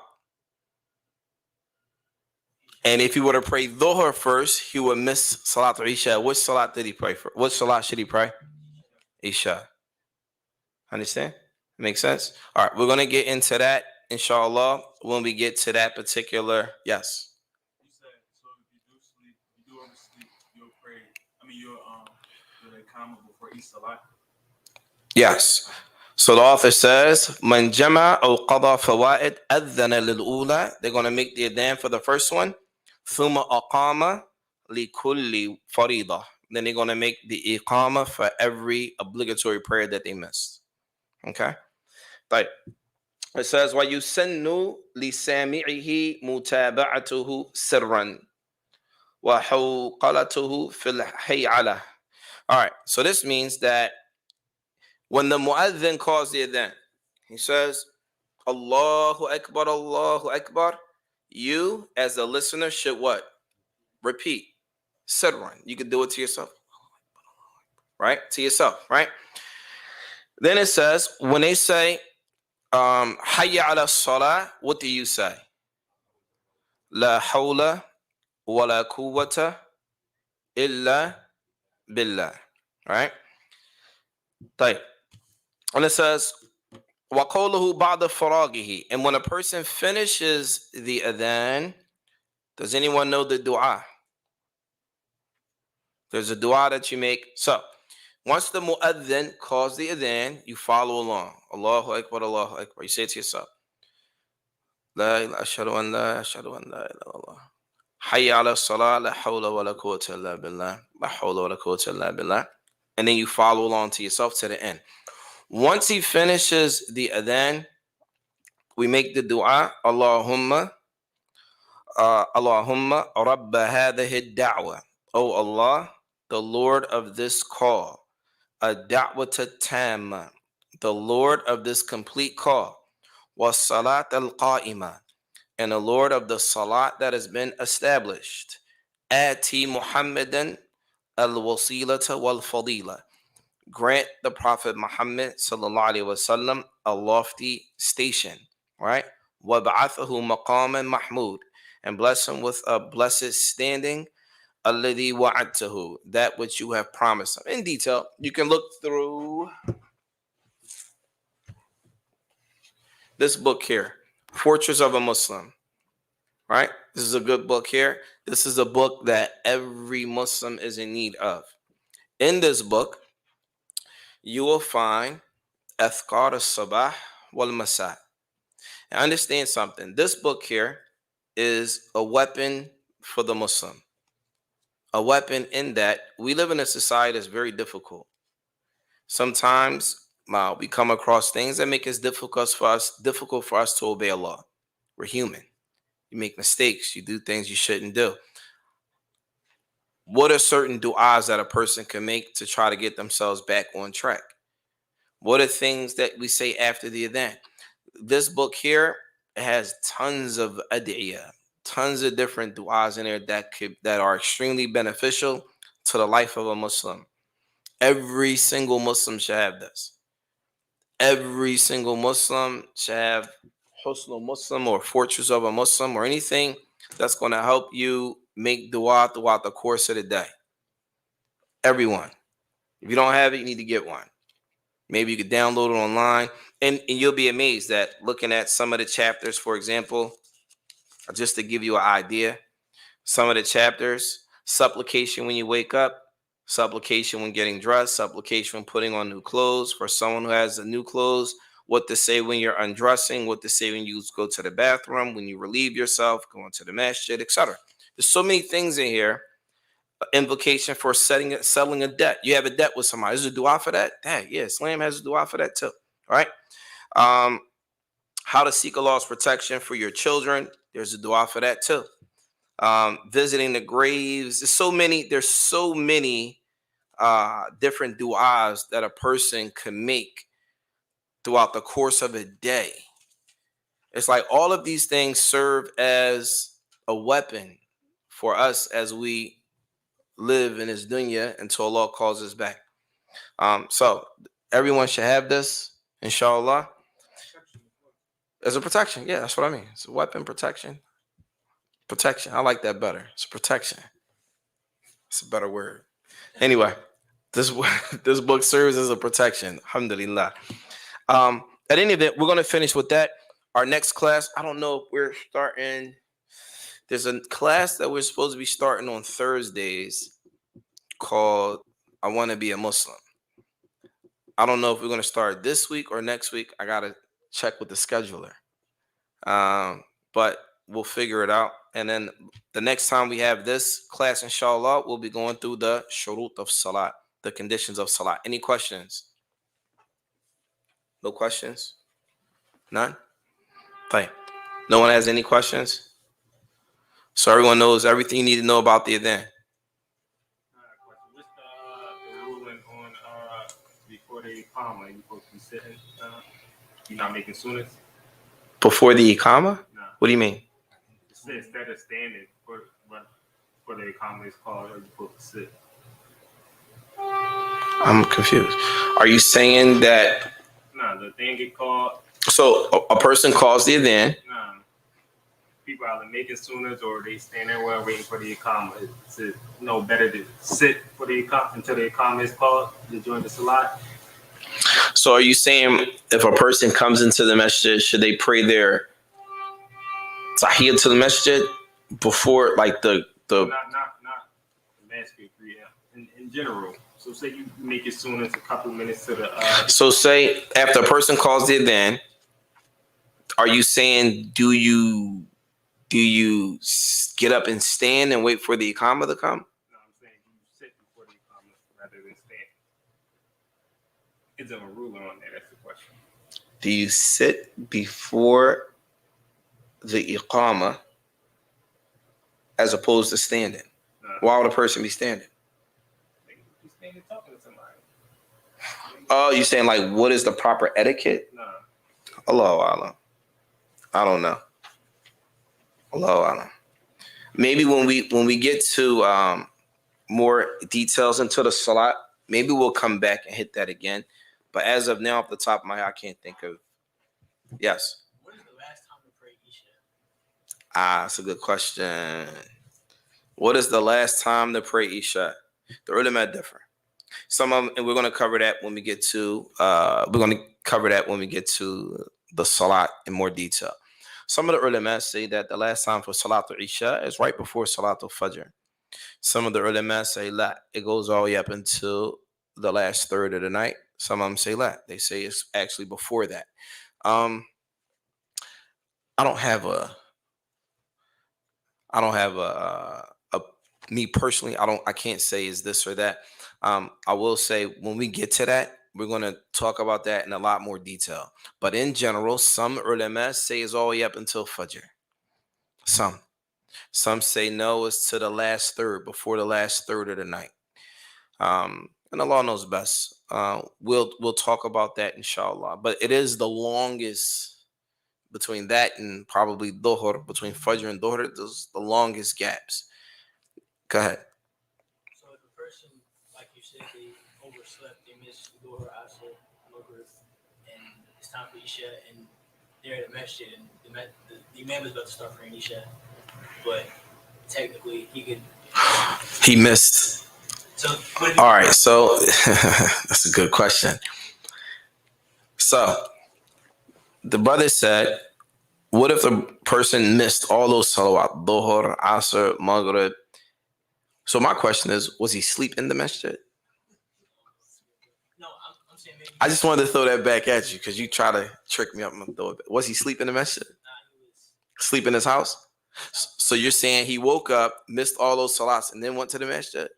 [SPEAKER 1] And if he were to pray Dhuhr first, he would miss Salatul Isha. Which salat did he pray for? Which salat should he pray? Isha. Understand? Makes sense? All right, we're going to get into that, inshallah, when we get to that particular, yes.
[SPEAKER 3] You said, so if you do sleep, you do oversleep, you'll pray, you'll iqamah before each salat.
[SPEAKER 1] Yes. So the author says, Man jama aw qada fawaid adhana lil-ula. They're going to make the adhan for the first one. Thumma aqama li kulli farida. Then they're going to make the iqamah for every obligatory prayer that they missed. Okay? Right. It says, وَيُسَنُّ لِسَامِعِهِ مُتَابَعَتُهُ سِرًّا وَحَوْقَلَتُهُ فِي الْحَيْعَلَةِ. All right. So this means that when the mu'adhin calls the adhan, he says, Allahu Akbar, Allahu Akbar. You, as a listener, should what? Repeat. Sirran. You can do it to yourself. Right? To yourself, right? Then it says, when they say, Hayya ala salah, what do you say? La hawla wa la quwwata illa billah. Right? طيب. And it says, وَقَوْلُهُ بَعْدَ فَرَاغِهِ. And when a person finishes the adhan, does anyone know the dua? There's a dua that you make. So, Once the mu'adhin calls the adhan, you follow along. Allahu Akbar, Allahu Akbar. You say it to yourself. La ilaha ashhadu an la ashhadu an la ilaha illallah. Hayya ala salah, la hawla wa la quwwata illa billah. La hawla wa la quwwata illa billah. And then you follow along to yourself to the end. Once he finishes the adhan, we make the dua, Allahumma rabba hadhihi ad-da'wa. Oh Allah, the Lord of this call, ad-da'wata tamma, the Lord of this complete call, was Salat al-Qa'ima, and the Lord of the Salat that has been established. Ati Muhammadan al-wasilata wal-fadila. Grant the Prophet Muhammad sallallahu alaihi wasallam a lofty station, right? وَبَعَثَهُ مَقَامًا مَحْمُودًا, and bless him with a blessed standing, الَّذِي وَعَدْتَهُ, that which you have promised him. In detail, you can look through this book here, Fortress of a Muslim, right? This is a good book here. This is a book that every Muslim is in need of. In this book, you will find Athqar al-Sabah wal-Masa. And understand something. This book here is a weapon for the Muslim. A weapon in that we live in a society that's very difficult. Sometimes we come across things that make it difficult for us to obey Allah. We're human. You make mistakes. You do things you shouldn't do. What are certain du'as that a person can make to try to get themselves back on track? What are things that we say after the adhan? This book here has tons of adiyah, tons of different du'as in there that are extremely beneficial to the life of a Muslim. Every single Muslim should have this. Every single Muslim should have Husnul Muslim or Fortress of a Muslim or anything that's going to help you make dua throughout the course of the day. Everyone. If you don't have it, you need to get one. Maybe you could download it online, and you'll be amazed that looking at some of the chapters, for example, just to give you an idea, some of the chapters, supplication when you wake up, supplication when getting dressed, supplication when putting on new clothes, for someone who has the new clothes, what to say when you're undressing, what to say when you go to the bathroom, when you relieve yourself, going to the masjid, etc. There's so many things in here. Invocation for settling a debt. You have a debt with somebody. Is there a dua for that? Yeah, Islam has a dua for that too. All right. How to seek Allah's protection for your children. There's a dua for that too. Visiting the graves. There's so many different duas that a person can make throughout the course of a day. It's like all of these things serve as a weapon for us as we live in this dunya until Allah calls us back. So everyone should have this, inshallah, as a protection. Yeah, that's what I mean. It's a weapon, protection. Protection. I like that better. It's a protection. It's a better word. Anyway, this book serves as a protection. Alhamdulillah. At any event, we're going to finish with that. Our next class, I don't know if we're starting. There's a class that we're supposed to be starting on Thursdays called I Want to Be a Muslim. I don't know if we're going to start this week or next week. I got to check with the scheduler. But we'll figure it out. And then the next time we have this class, inshallah, we'll be going through the shurut of salat, the conditions of salat. Any questions? No questions? None? Fine. No one has any questions? So everyone knows everything you need to know about the adhan.
[SPEAKER 3] What's the ruling on before the iqamah? You supposed to be sitting? You're not making sunnahs?
[SPEAKER 1] Before the iqamah?
[SPEAKER 3] No.
[SPEAKER 1] What do you mean?
[SPEAKER 3] It says instead of standing for the iqamah is called, or you supposed to sit?
[SPEAKER 1] I'm confused. Are you saying that?
[SPEAKER 3] No, the thing get called.
[SPEAKER 1] So a person calls the adhan.
[SPEAKER 3] No. People either making sunnahs or they stand there while waiting for the iqamah. It's better to sit for the iqamah until the iqamah is called to join the salat.
[SPEAKER 1] So are you saying if a person comes into the masjid, should they pray their tahiyyat to the masjid before, like the
[SPEAKER 3] Not the masjid, yeah. In general, So say you make it soon as a couple minutes to the.
[SPEAKER 1] So say after a person calls the adhan, are you saying do you get up and stand and wait for the iqamah to come?
[SPEAKER 3] No, I'm saying you sit before the iqamah rather than stand. Is there a ruler on that? That's the question.
[SPEAKER 1] Do you sit before the iqamah as opposed to standing? Why would a person be standing?
[SPEAKER 3] He's standing talking to somebody.
[SPEAKER 1] Oh, you're saying like what is the proper etiquette?
[SPEAKER 3] No.
[SPEAKER 1] Allahu Alam. I don't know. Allahu Alam. Maybe when we get to more details into the salat, maybe we'll come back and hit that again. But as of now, off the top of my head, I can't think of. Yes.
[SPEAKER 2] When is the last time to pray Isha?
[SPEAKER 1] That's a good question. What is the last time to pray Isha? The ulama differ. Some of them, and we're going to cover that when we get to the salat in more detail. Some of the ulama say that the last time for Salat Isha is right before Salat Fajr. Some of the ulama say la, it goes all the way up until the last third of the night. Some of them say la, they say it's actually before that. I don't have a me personally. I can't say is this or that. I will say when we get to that, we're going to talk about that in a lot more detail. But in general, some ulama say it's all the way up until Fajr. Some say no, it's to the last third, before the last third of the night. And Allah knows best. We'll talk about that inshallah. But it is the longest between that and probably Dhuhr, between Fajr and Dhuhr, those the longest gaps. Go ahead.
[SPEAKER 2] So if a person, like you said, they overslept, they missed Dhuhr, Asr, Maghrib, and it's time for Isha, and they're at the masjid, and the imam is about to start praying Isha, but technically he
[SPEAKER 1] missed.
[SPEAKER 2] So
[SPEAKER 1] all right, so that's a good question. So the brother said, what if the person missed all those salawat, Dhuhr, Asr, Maghrib? So my question is, was he asleep in the masjid?
[SPEAKER 2] No, I'm saying maybe.
[SPEAKER 1] I just wanted to throw that back at you because you try to trick me up. Was he asleep in the masjid?
[SPEAKER 2] He was
[SPEAKER 1] Sleep in his house? So you're saying he woke up, missed all those salats, and then went to the masjid?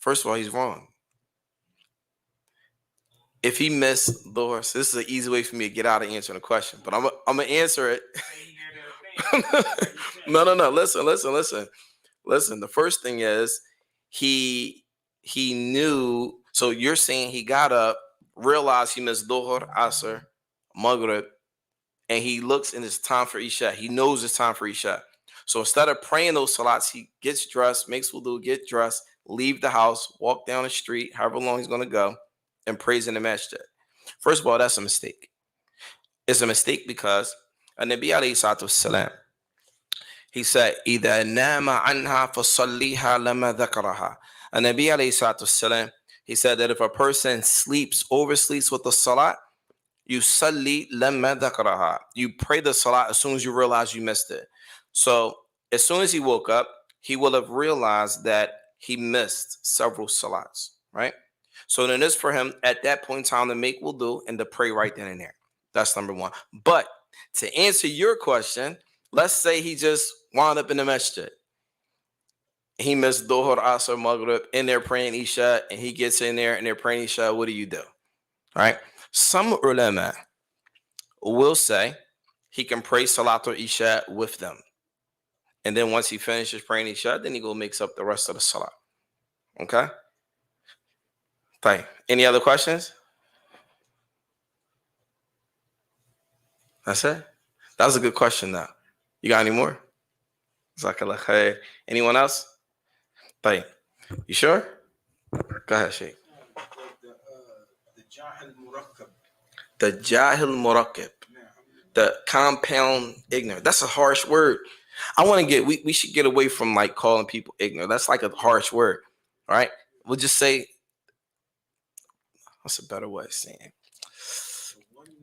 [SPEAKER 1] First of all, he's wrong. If he missed Dhuhr, so this is an easy way for me to get out of answering the question, but I'm gonna answer it. No. Listen. The first thing is he knew. So you're saying he got up, realized he missed Dhuhr, Asr, Maghrib, and he looks and it's time for Isha. He knows it's time for Isha. So instead of praying those salats, he gets dressed, makes wudu, get dressed, leave the house, walk down the street, however long he's going to go, and prays in the masjid. First of all, that's a mistake. It's a mistake because Nabi alayhi salatu wasalam, he said, إِذَا نَامَ عَنْهَا فَصَلِّيهَا لَمَا ذَكَرَهَا. Nabi alayhi salatu wasalam, he said that if a person oversleeps with the salat, you salli lamma dhakaraha. You pray the salat as soon as you realize you missed it. So as soon as he woke up, he will have realized that he missed several salats, right? So then it's for him at that point in time to make wudu and to pray right then and there. That's number one. But to answer your question, let's say he just wound up in the masjid. He missed Dhuhr, Asr, Maghrib, and they're praying Isha, and he gets in there and they're praying Isha. What do you do? All right. Some ulama will say he can pray Salatul Isha with them. And then once he finishes praying Isha, then he go mix up the rest of the Salat. Okay? Fine. Any other questions? That's it? That was a good question now. You got any more? Jazakallah khair. Anyone else? Fine. You sure? Go ahead, Sheikh.
[SPEAKER 4] The Jahil Murakkab.
[SPEAKER 1] The Jahil Murakkab. The compound ignorant. That's a harsh word. I want to get, we should get away from like calling people ignorant. That's like a harsh word. All right. We'll just say, what's a better way of saying it?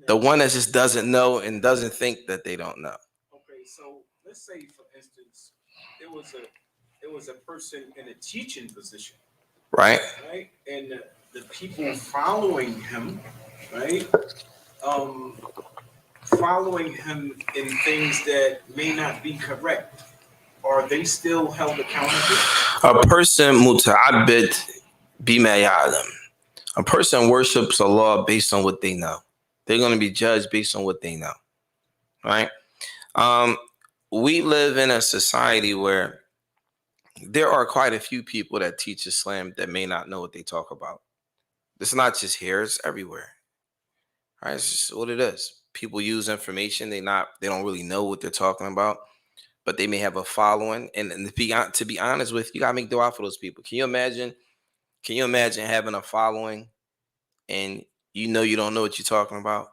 [SPEAKER 1] The one that just doesn't know and doesn't think that they don't know.
[SPEAKER 4] Okay, so let's say, for instance, there was a person in a teaching position,
[SPEAKER 1] right?
[SPEAKER 4] right? And the people following him, right? Following him in things that may not be correct, are they still held accountable?
[SPEAKER 1] A person muta'abbid bima ya'lam. A person worships Allah based on what they know. They're going to be judged based on what they know, right? Um, we live in a society where there are quite a few people that teach Islam that may not know what they talk about. It's not just here; it's everywhere. Right? It's just what it is. People use information they don't really know what they're talking about, but they may have a following. And to be honest with you, you gotta make dua for those people. Can you imagine? Can you imagine having a following and you don't know what you're talking about?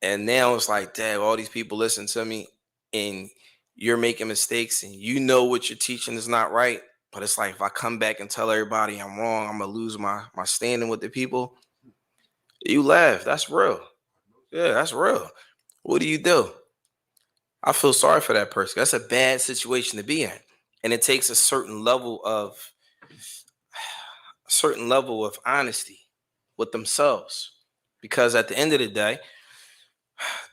[SPEAKER 1] And now it's like, dang, all these people listen to me, and you're making mistakes, and you know what you're teaching is not right. But it's like if I come back and tell everybody I'm wrong, I'm gonna lose my standing with the people. You laugh. That's real. Yeah, that's real. What do you do? I feel sorry for that person. That's a bad situation to be in. And it takes a certain level of honesty with themselves. Because at the end of the day,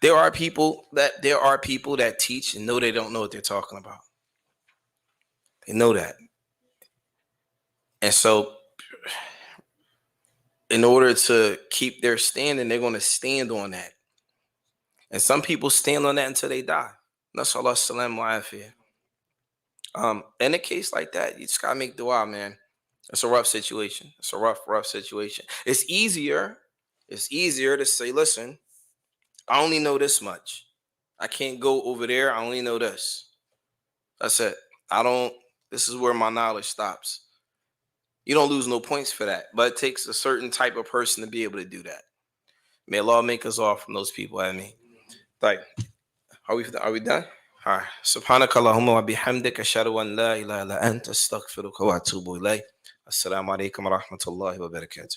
[SPEAKER 1] there are people that teach and know they don't know what they're talking about. They know that. And so in order to keep their standing, they're going to stand on that. And some people stand on that until they die. Nasallahu salam wa afiyah. In a case like that, you just gotta make dua, man. It's a rough situation. It's a rough situation. It's easier to say, listen, I only know this much. I can't go over there. I only know this. That's it. This is where my knowledge stops. You don't lose no points for that. But it takes a certain type of person to be able to do that. May Allah make us all from those people. I mean, like, are we done? All right. Subhanaka Allahumma wa bihamdika ashhadu an la ilaha illa anta astaghfiruka wa atubu ilayk. Assalamu alaikum wa rahmatullahi wa barakatuh.